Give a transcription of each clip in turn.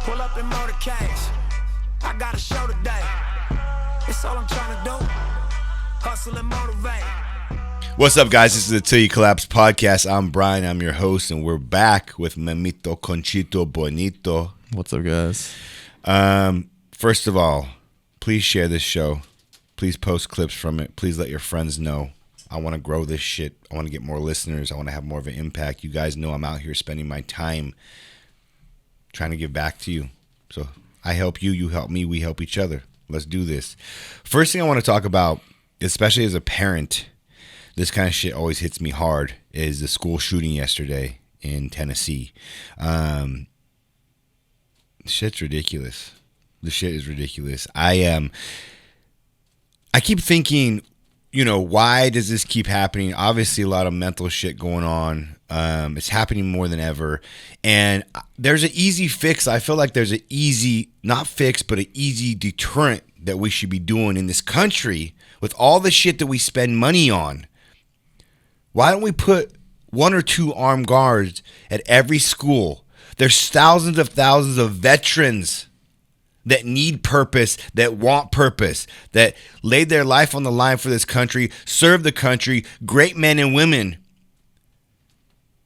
Pull up in motorcades. I got a show today. It's all I'm trying to do. Hustle and motivate. What's up, guys? This is the Til You Collapse Podcast. I'm Brian. I'm your host, and we're back with Memito Conchito Bonito. What's up, guys? First of all, please share this show. Please post clips from it. Please let your friends know. I want to grow this shit. I want to get more listeners. I want to have more of an impact. You guys know I'm out here spending my time trying to give back to you. So I help you, you help me, we help each other. Let's do this. First thing I want to talk about, especially as a parent, this kind of shit always hits me hard, is the school shooting yesterday in Tennessee. Shit's ridiculous. The shit is ridiculous. I keep thinking, why does this keep happening? Obviously, a lot of mental shit going on. It's happening more than ever. And there's an easy fix. I feel like there's an easy, not fix, but an easy deterrent that we should be doing in this country with all the shit that we spend money on. Why don't we put 1 or 2 armed guards at every school? There's thousands of veterans that need purpose, that want purpose, that laid their life on the line for this country, serve the country, great men and women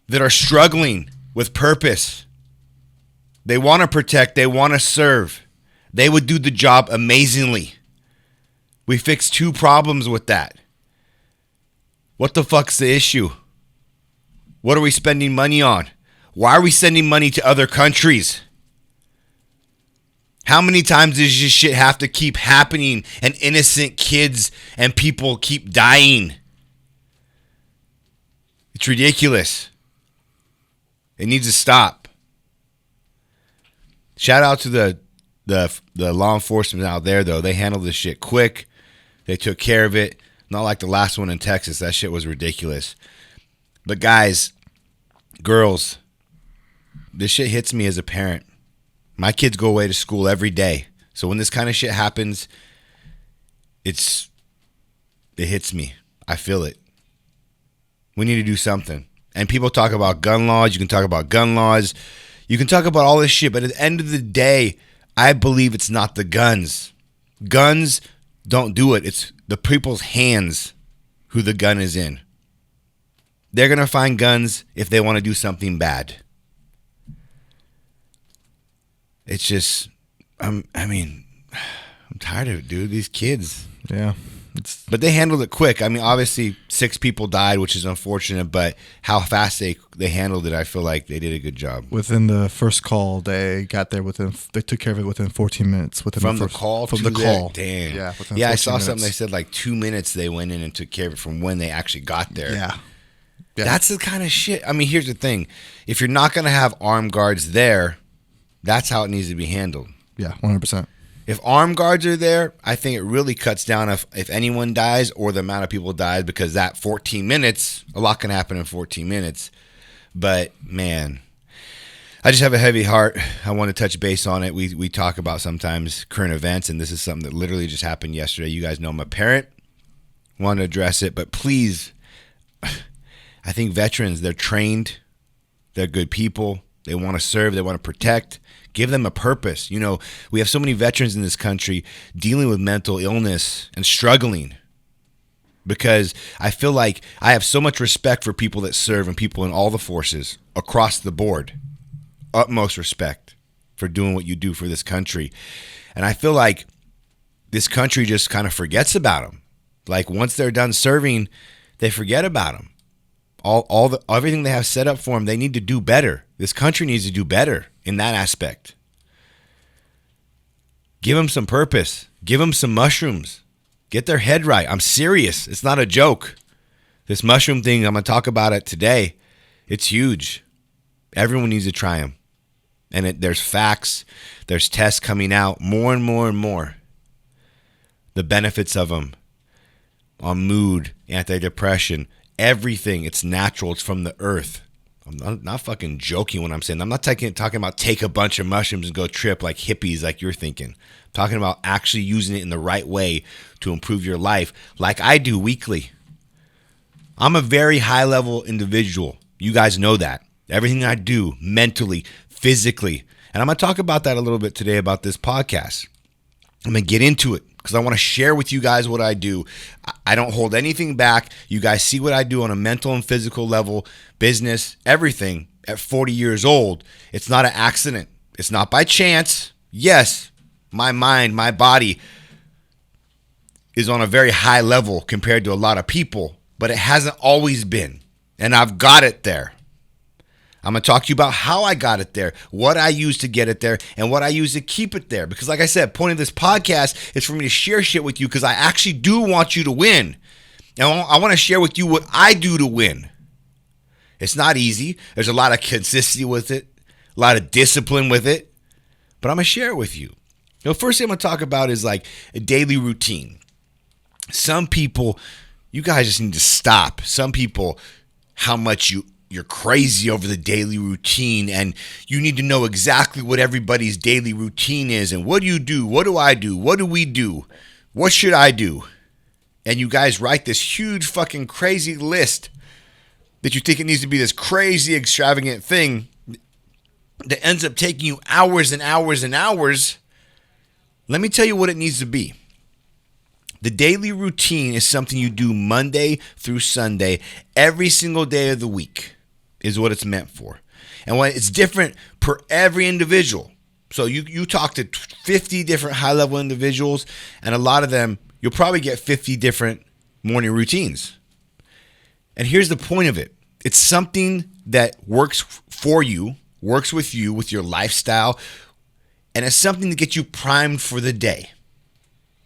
that are struggling with purpose. They want to protect, they want to serve. They would do the job amazingly. We fixed 2 problems with that. What the fuck's the issue? What are we spending money on? Why are we sending money to other countries? How many times does this shit have to keep happening and innocent kids and people keep dying? It's ridiculous. It needs to stop. Shout out to the law enforcement out there, though. They handled this shit quick. They took care of it. Not like the last one in Texas. That shit was ridiculous. But guys, girls, this shit hits me as a parent. My kids go away to school every day. So when this kind of shit happens, it hits me. I feel it. We need to do something. And people talk about gun laws. You can talk about gun laws. You can talk about all this shit. But at the end of the day, I believe it's not the guns. Guns don't do it. It's the people's hands who the gun is in. They're going to find guns if they want to do something bad. It's just, I'm tired of it, dude. These kids. Yeah. But they handled it quick. I mean, obviously 6 people died, which is unfortunate, but how fast they handled it, I feel like they did a good job. Within the first call, they got there they took care of it within 14 minutes. From the call. Damn. Yeah, I saw something. They said like 2 minutes they went in and took care of it from when they actually got there. Yeah. That's the kind of shit. I mean, here's the thing. If you're not going to have armed guards there, that's how it needs to be handled. Yeah, 100%. If armed guards are there, I think it really cuts down if anyone dies or the amount of people died, because that 14 minutes, a lot can happen in 14 minutes. But, man, I just have a heavy heart. I want to touch base on it. We talk about sometimes current events, and this is something that literally just happened yesterday. You guys know I'm a parent. Want to address it, but please, I think veterans, they're trained. They're good people. They want to serve. They want to protect. Give them a purpose. We have so many veterans in this country dealing with mental illness and struggling, because I feel like I have so much respect for people that serve and people in all the forces across the board. Utmost respect for doing what you do for this country. And I feel like this country just kind of forgets about them. Like once they're done serving, they forget about them. Everything they have set up for them, they need to do better. This country needs to do better in that aspect. Give them some purpose. Give them some mushrooms. Get their head right. I'm serious. It's not a joke. This mushroom thing, I'm going to talk about it today. It's huge. Everyone needs to try them. And there's facts. There's tests coming out more and more and more. The benefits of them on mood, antidepressant, everything. It's natural. It's from the earth. I'm not fucking joking when I'm saying. I'm not talking about take a bunch of mushrooms and go trip like hippies like you're thinking. I'm talking about actually using it in the right way to improve your life like I do weekly. I'm a very high level individual. You guys know that. Everything I do mentally, physically, And I'm going to talk about that a little bit today about this podcast. I'm going to get into it because I want to share with you guys what I do. I don't hold anything back. You guys see what I do on a mental and physical level, business, everything at 40 years old. It's not an accident. It's not by chance. Yes, my mind, my body is on a very high level compared to a lot of people, but it hasn't always been. And I've got it there. I'm going to talk to you about how I got it there, what I use to get it there, and what I use to keep it there. Because like I said, point of this podcast is for me to share shit with you because I actually do want you to win. And I want to share with you what I do to win. It's not easy. There's a lot of consistency with it, a lot of discipline with it, but I'm going to share it with you. First thing I'm going to talk about is like a daily routine. Some people, you guys just need to stop. Some people, how much you're crazy over the daily routine, and you need to know exactly what everybody's daily routine is, and what do you do? What do I do? What do we do? What should I do? And you guys write this huge fucking crazy list that you think it needs to be this crazy extravagant thing that ends up taking you hours and hours and hours. Let me tell you what it needs to be. The daily routine is something you do Monday through Sunday, every single day of the week is what it's meant for. And when it's different per every individual. So you talk to 50 different high-level individuals, and a lot of them, you'll probably get 50 different morning routines. And here's the point of it. It's something that works for you, works with you, with your lifestyle, and it's something to get you primed for the day.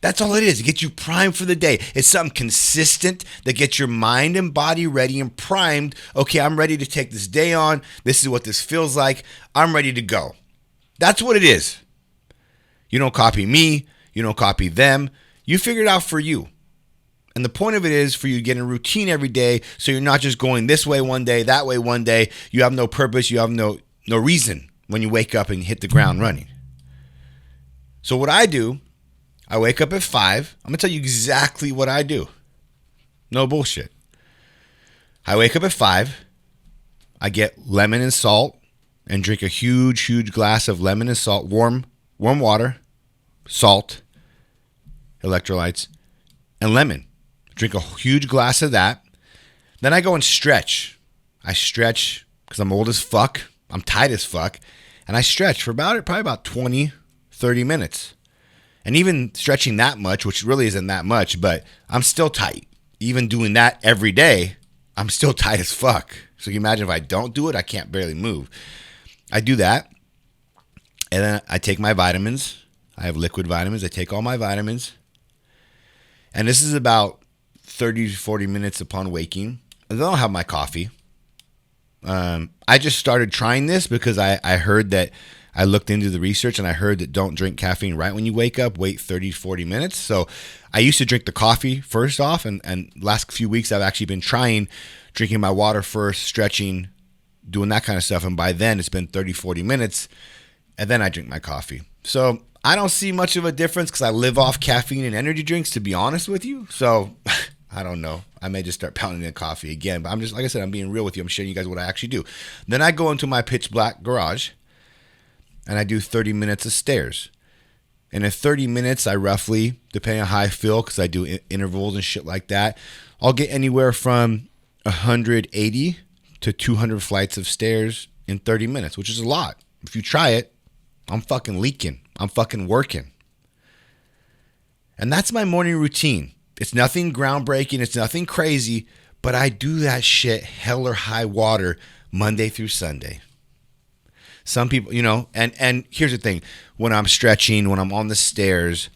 That's all it is. It gets you primed for the day. It's something consistent that gets your mind and body ready and primed. Okay, I'm ready to take this day on. This is what this feels like. I'm ready to go. That's what it is. You don't copy me. You don't copy them. You figure it out for you. And the point of it is for you to get in a routine every day so you're not just going this way one day, that way one day. You have no purpose. You have no reason when you wake up and hit the ground running. So what I do, I wake up at 5. I'm going to tell you exactly what I do. No bullshit. I wake up at 5. I get lemon and salt and drink a huge, huge glass of lemon and salt, warm water, salt, electrolytes, and lemon. Drink a huge glass of that. Then I go and stretch. I stretch because I'm old as fuck. I'm tight as fuck. And I stretch for probably about 20, 30 minutes. And even stretching that much, which really isn't that much, but I'm still tight. Even doing that every day, I'm still tight as fuck. So you imagine if I don't do it, I can't barely move. I do that. And then I take my vitamins. I have liquid vitamins. I take all my vitamins. And this is about 30 to 40 minutes upon waking. And then I'll have my coffee. I just started trying this because I heard that I looked into the research and I heard that don't drink caffeine right when you wake up, wait 30, 40 minutes. So I used to drink the coffee first off, and last few weeks I've actually been trying drinking my water first, stretching, doing that kind of stuff. And by then it's been 30, 40 minutes, and then I drink my coffee. So I don't see much of a difference because I live off caffeine and energy drinks, to be honest with you. So I don't know. I may just start pounding in coffee again. But I'm just, like I said, I'm being real with you. I'm showing you guys what I actually do. Then I go into my pitch black garage, and I do 30 minutes of stairs. And in 30 minutes, I roughly, depending on how I feel, because I do intervals and shit like that, I'll get anywhere from 180 to 200 flights of stairs in 30 minutes, which is a lot. If you try it, I'm fucking leaking. I'm fucking working. And that's my morning routine. It's nothing groundbreaking. It's nothing crazy. But I do that shit hell or high water Monday through Sunday. Some people, and here's the thing. When I'm stretching, when I'm on the stairs,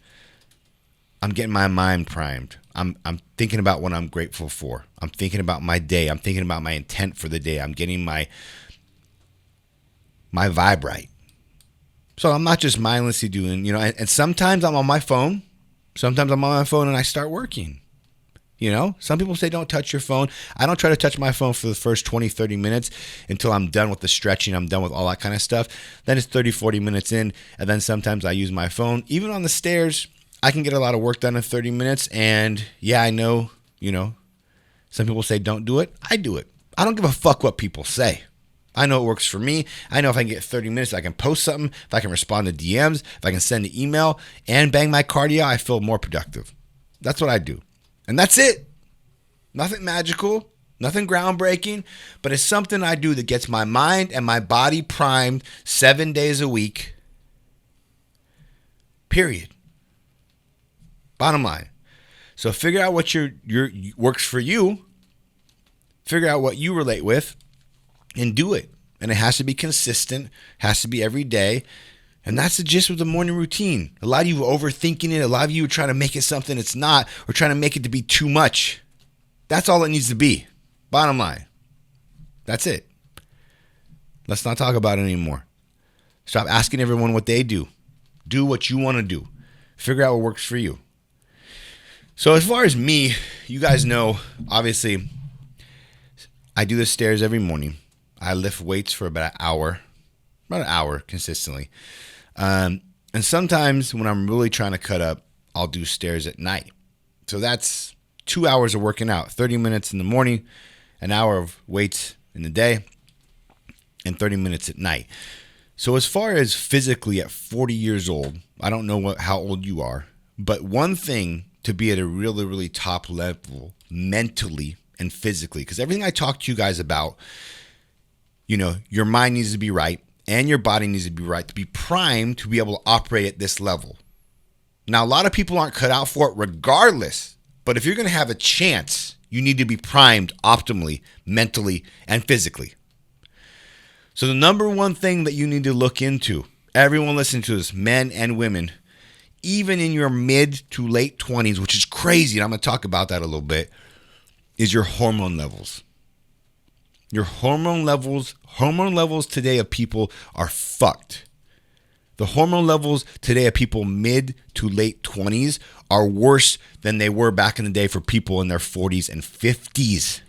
I'm getting my mind primed. I'm thinking about what I'm grateful for. I'm thinking about my day. I'm thinking about my intent for the day. I'm getting my vibe right. So I'm not just mindlessly doing, and sometimes I'm on my phone. Sometimes I'm on my phone and I start working. Some people say don't touch your phone. I don't try to touch my phone for the first 20, 30 minutes until I'm done with the stretching. I'm done with all that kind of stuff. Then it's 30, 40 minutes in. And then sometimes I use my phone. Even on the stairs, I can get a lot of work done in 30 minutes. And yeah, I know, some people say don't do it. I do it. I don't give a fuck what people say. I know it works for me. I know if I can get 30 minutes, I can post something, if I can respond to DMs, if I can send an email and bang my cardio, I feel more productive. That's what I do. And that's it. Nothing magical, nothing groundbreaking, but it's something I do that gets my mind and my body primed 7 days a week. Period. Bottom line. So figure out what your works for you. Figure out what you relate with and do it. And it has to be consistent, has to be every day. And that's the gist of the morning routine. A lot of you are overthinking it. A lot of you are trying to make it something it's not, or trying to make it to be too much. That's all it needs to be. Bottom line. That's it. Let's not talk about it anymore. Stop asking everyone what they do. Do what you want to do. Figure out what works for you. So as far as me, you guys know, obviously, I do the stairs every morning. I lift weights for about an hour consistently. And sometimes when I'm really trying to cut up, I'll do stairs at night. So that's 2 hours of working out, 30 minutes in the morning, an hour of weights in the day, and 30 minutes at night. So as far as physically at 40 years old, I don't know how old you are, but one thing to be at a really, really top level mentally and physically, because everything I talk to you guys about, your mind needs to be right and your body needs to be right to be primed to be able to operate at this level. Now, a lot of people aren't cut out for it regardless, but if you're going to have a chance, you need to be primed optimally, mentally, and physically. So the number one thing that you need to look into, everyone listening to this, men and women, even in your mid to late 20s, which is crazy, and I'm going to talk about that a little bit, is your hormone levels. Your hormone levels today of people are fucked. The hormone levels today of people mid to late 20s are worse than they were back in the day for people in their 40s and 50s.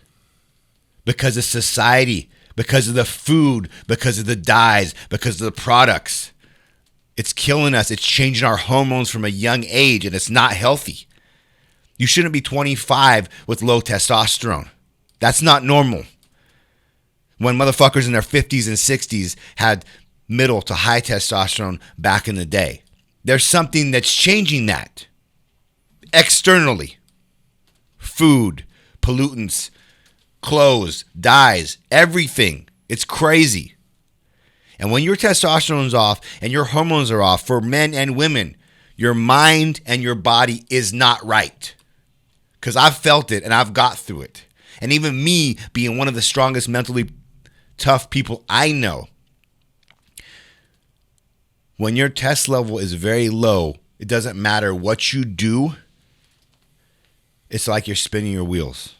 Because of society, because of the food, because of the dyes, because of the products. It's killing us. It's changing our hormones from a young age, and it's not healthy. You shouldn't be 25 with low testosterone. That's not normal. When motherfuckers in their 50s and 60s had middle to high testosterone back in the day. There's something that's changing that. Externally. Food, pollutants, clothes, dyes, everything. It's crazy. And when your testosterone's off and your hormones are off for men and women, your mind and your body is not right. Because I've felt it and I've got through it. And even me being one of the strongest mentally tough people I know, when your test level is very low, it doesn't matter what you do. It's like you're spinning your wheels.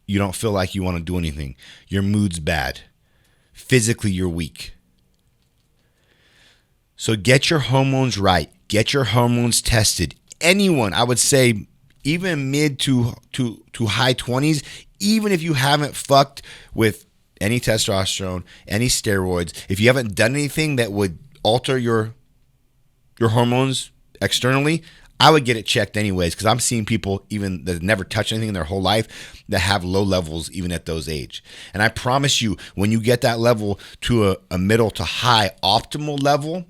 You don't feel like you want to do anything. Your mood's bad. Physically, you're weak. So get your hormones right. Get your hormones tested. Anyone, I would say, even mid to high 20s, even if you haven't fucked with any testosterone, any steroids, if you haven't done anything that would alter your hormones externally, I would get it checked anyways, because I'm seeing people even that never touched anything in their whole life that have low levels even at those age. And I promise you, when you get that level to a middle to high optimal level,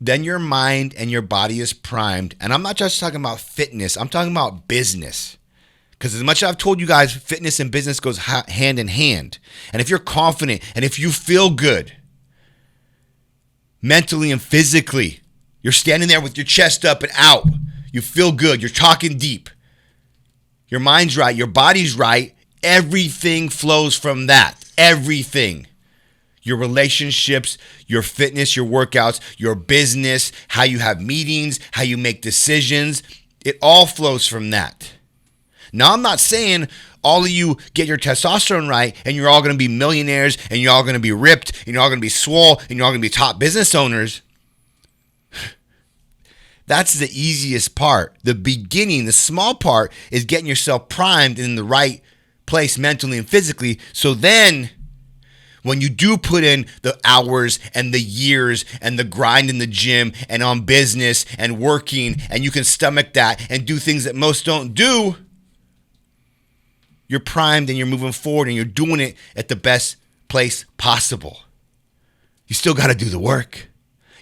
then your mind and your body is primed. And I'm not just talking about fitness. I'm talking about business. Because as much as I've told you guys, fitness and business goes hand in hand. And if you're confident and if you feel good mentally and physically, you're standing there with your chest up and out, you feel good, you're talking deep, your mind's right, your body's right, everything flows from that. Everything. Your relationships, your fitness, your workouts, your business, how you have meetings, how you make decisions, it all flows from that. Now, I'm not saying all of you get your testosterone right and you're all going to be millionaires and you're all going to be ripped and you're all going to be swole and you're all going to be top business owners. That's the easiest part. The beginning, the small part is getting yourself primed in the right place mentally and physically. So then when you do put in the hours and the years and the grind in the gym and on business and working, and you can stomach that and do things that most don't do, you're primed and you're moving forward and you're doing it at the best place possible. You still got to do the work.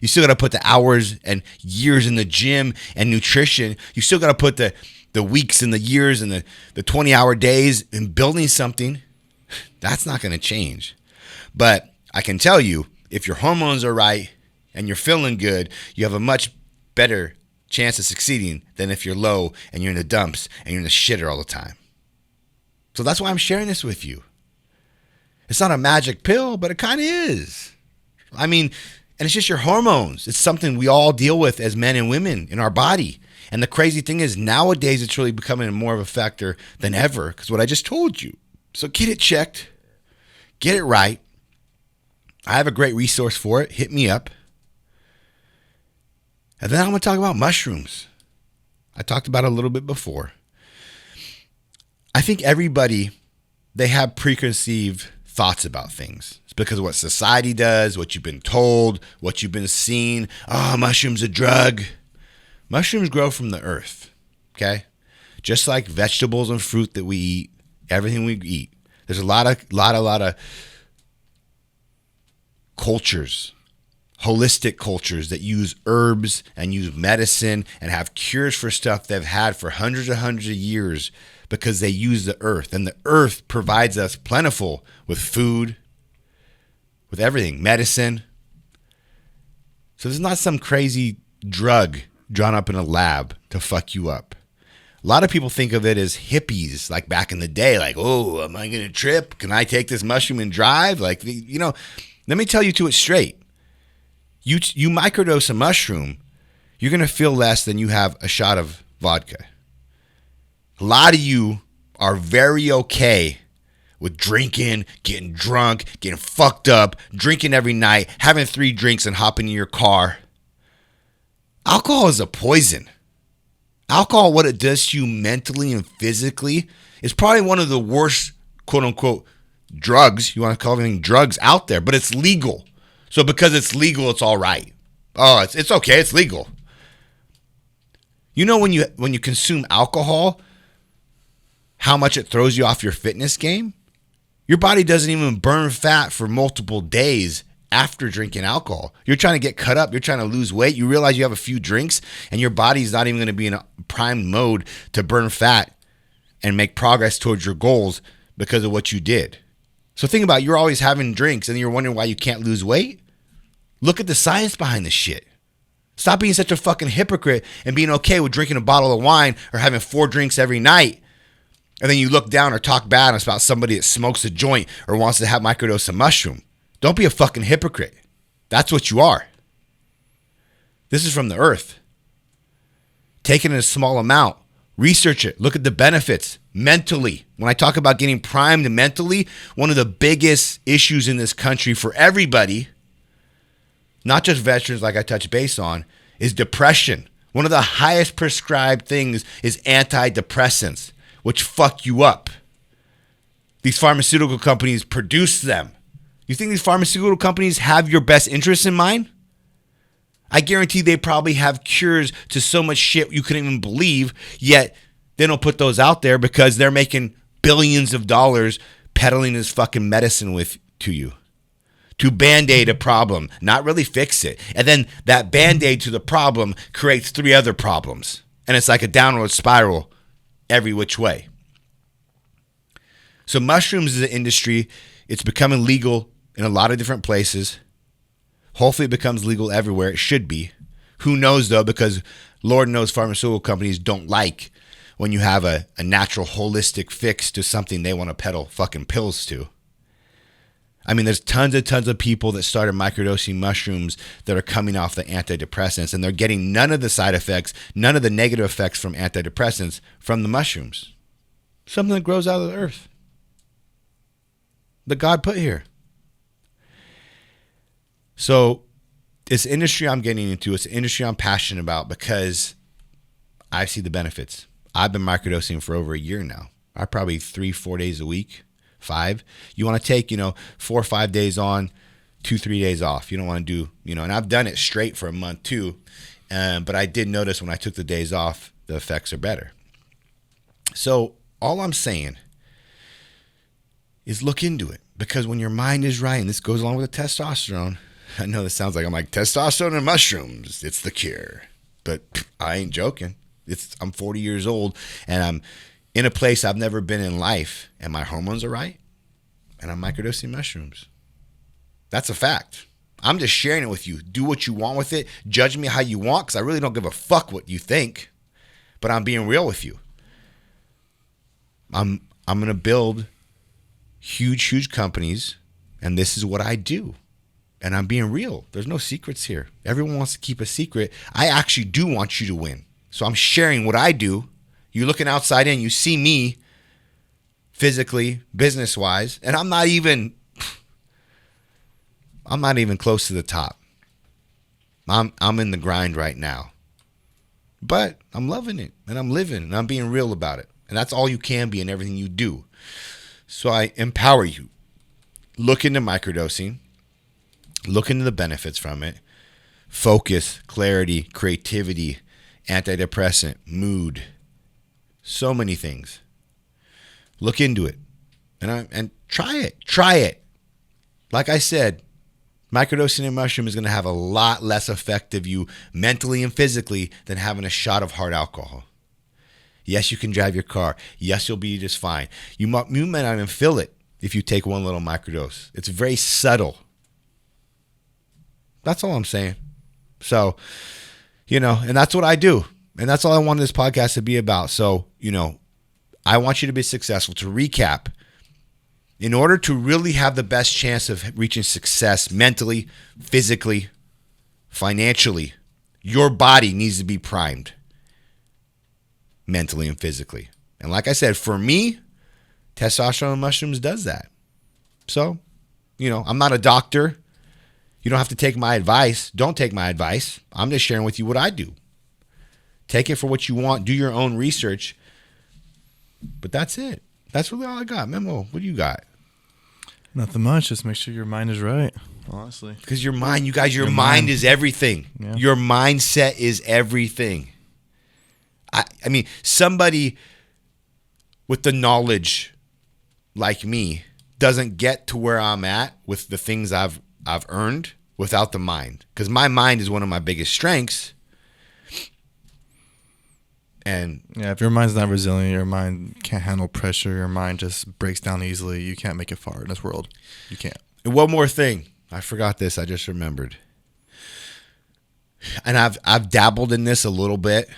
You still got to put the hours and years in the gym and nutrition. You still got to put the weeks and the years and the 20-hour days in building something. That's not going to change. But I can tell you, if your hormones are right and you're feeling good, you have a much better chance of succeeding than if you're low and you're in the dumps and you're in the shitter all the time. So that's why I'm sharing this with you. It's not a magic pill, but it kind of is. I mean, and it's just your hormones. It's something we all deal with as men and women in our body. And the crazy thing is nowadays it's really becoming more of a factor than ever because what I just told you. So get it checked. Get it right. I have a great resource for it. Hit me up. And then I'm going to talk about mushrooms. I talked about it a little bit before. I think everybody, they have preconceived thoughts about things. It's because of what society does, what you've been told, what you've been seeing. Oh, mushrooms a drug. Mushrooms grow from the earth, okay? Just like vegetables and fruit that we eat, everything we eat. There's a lot of cultures, holistic cultures that use herbs and use medicine and have cures for stuff they've had for hundreds of years because they use the earth. And the earth provides us plentiful with food, with everything, medicine. So there's not some crazy drug drawn up in a lab to fuck you up. A lot of people think of it as hippies, like back in the day, like, oh, am I going to trip? Can I take this mushroom and drive? Like, you know, let me tell you to it straight. You microdose a mushroom, you're going to feel less than you have a shot of vodka. A lot of you are very okay with drinking, getting drunk, getting fucked up, drinking every night, having 3 drinks and hopping in your car. Alcohol is a poison. Alcohol, what it does to you mentally and physically, is probably one of the worst, quote unquote, drugs. You want to call everything drugs out there, but it's legal. So because it's legal, it's all right. Oh, it's okay. It's legal. You know when you consume alcohol, how much it throws you off your fitness game? Your body doesn't even burn fat for multiple days after drinking alcohol. You're trying to get cut up. You're trying to lose weight. You realize you have a few drinks and your body's not even going to be in a prime mode to burn fat and make progress towards your goals because of what you did. So think about it. You're always having drinks and you're wondering why you can't lose weight. Look at the science behind this shit. Stop being such a fucking hypocrite and being okay with drinking a bottle of wine or having 4 drinks every night. And then you look down or talk bad about somebody that smokes a joint or wants to have microdose of mushroom. Don't be a fucking hypocrite. That's what you are. This is from the earth. Take it in a small amount. Research it. Look at the benefits mentally. When I talk about getting primed mentally, one of the biggest issues in this country for everybody, not just veterans like I touched base on, is depression. One of the highest prescribed things is antidepressants, which fuck you up. These pharmaceutical companies produce them. You think these pharmaceutical companies have your best interests in mind? I guarantee they probably have cures to so much shit you couldn't even believe, yet they don't put those out there because they're making billions of dollars peddling this fucking medicine to you. To band-aid a problem, not really fix it. And then that band-aid to the problem creates 3 other problems. And it's like a downward spiral every which way. So mushrooms is an industry. It's becoming legal in a lot of different places. Hopefully it becomes legal everywhere. It should be. Who knows though, because Lord knows pharmaceutical companies don't like when you have a natural holistic fix to something they want to peddle fucking pills to. I mean, there's tons of people that started microdosing mushrooms that are coming off the antidepressants, and they're getting none of the side effects, none of the negative effects from antidepressants from the mushrooms. Something that grows out of the earth that God put here. So it's an industry I'm getting into. It's an industry I'm passionate about because I see the benefits. I've been microdosing for over a year now. I probably 3-4 days a week. 5. You want to take, 4 or 5 days on, 2-3 days off. You don't want to do, and I've done it straight for a month too. But I did notice when I took the days off, the effects are better. So all I'm saying is look into it Because when your mind is right, and this goes along with the testosterone, I know this sounds like I'm like, testosterone and mushrooms, it's the cure. But I ain't joking. I'm 40 years old, and I'm in a place I've never been in life, and my hormones are right, and I'm microdosing mushrooms. That's a fact. I'm just sharing it with you. Do what you want with it. Judge me how you want, because I really don't give a fuck what you think. But I'm being real with you. I'm going to build huge companies, and this is what I do. And I'm being real. There's no secrets here. Everyone wants to keep a secret. I actually do want you to win. So I'm sharing what I do. You're looking outside in. You see me physically, business-wise, and I'm not even close to the top. I'm in the grind right now. But I'm loving it, and I'm living, and I'm being real about it. And that's all you can be in everything you do. So I empower you. Look into microdosing. Look into the benefits from it. Focus, clarity, creativity, antidepressant, mood. So many things. Look into it. And try it. Try it. Like I said, microdosing in mushroom is going to have a lot less effect of you mentally and physically than having a shot of hard alcohol. Yes, you can drive your car. Yes, you'll be just fine. You might not even feel it if you take one little microdose. It's very subtle. That's all I'm saying. So, and that's what I do. And that's all I wanted this podcast to be about. So, I want you to be successful. To recap, in order to really have the best chance of reaching success mentally, physically, financially, your body needs to be primed mentally and physically. And like I said, for me, testosterone and mushrooms does that. So, I'm not a doctor. You don't have to take my advice. Don't take my advice. I'm just sharing with you what I do. Take it for what you want. Do your own research. But that's it. That's really all I got. Memo, what do you got? Nothing much. Just make sure your mind is right, honestly. Because your mind, you guys, your mind is everything. Yeah. Your mindset is everything. I mean, somebody with the knowledge like me doesn't get to where I'm at with the things I've earned without the mind. Because my mind is one of my biggest strengths. And if your mind's not resilient, your mind can't handle pressure, your mind just breaks down easily, you can't make it far in this world. You can't. And one more thing. I forgot this. I just remembered. And I've dabbled in this a little bit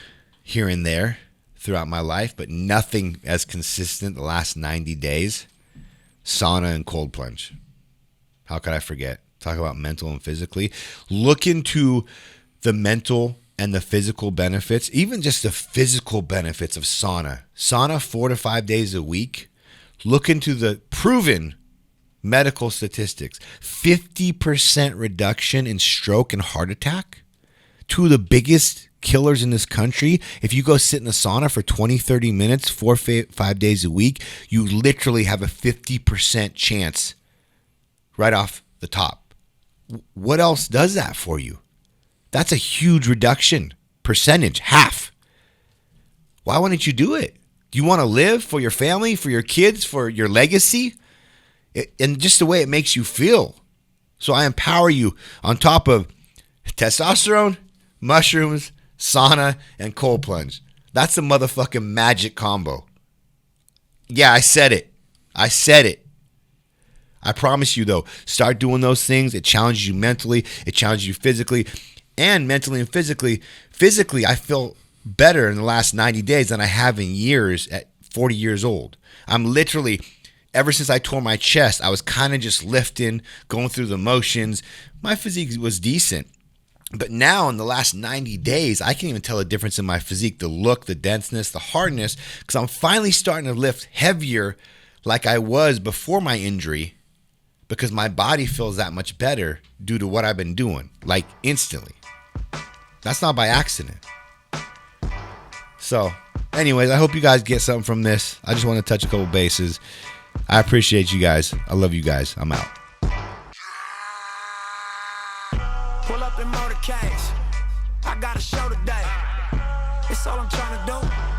here and there throughout my life, but nothing as consistent the last 90 days. Sauna and cold plunge. How could I forget? Talk about mental and physically. Look into the mental and the physical benefits, even just the physical benefits of sauna. Sauna 4 to 5 days a week. Look into the proven medical statistics. 50% reduction in stroke and heart attack. Two of the biggest killers in this country. If you go sit in the sauna for 20, 30 minutes, 4 or 5 days a week, you literally have a 50% chance right off the top. What else does that for you? That's a huge reduction. Percentage, half. Why wouldn't you do it? Do you want to live for your family, for your kids, for your legacy? And just the way it makes you feel. So I empower you on top of testosterone, mushrooms, sauna, and cold plunge. That's a motherfucking magic combo. Yeah, I said it. I promise you, though, start doing those things. It challenges you mentally. It challenges you physically. And mentally and physically. Physically, I feel better in the last 90 days than I have in years at 40 years old. I'm literally, ever since I tore my chest, I was kind of just lifting, going through the motions. My physique was decent. But now in the last 90 days, I can't even tell the difference in my physique, the look, the denseness, the hardness, because I'm finally starting to lift heavier like I was before my injury because my body feels that much better due to what I've been doing, like instantly. That's not by accident. So, anyways, I hope you guys get something from this. I just want to touch a couple bases. I appreciate you guys. I love you guys. I'm out. Pull up in motorcades. I got a show today. It's all I'm trying to do.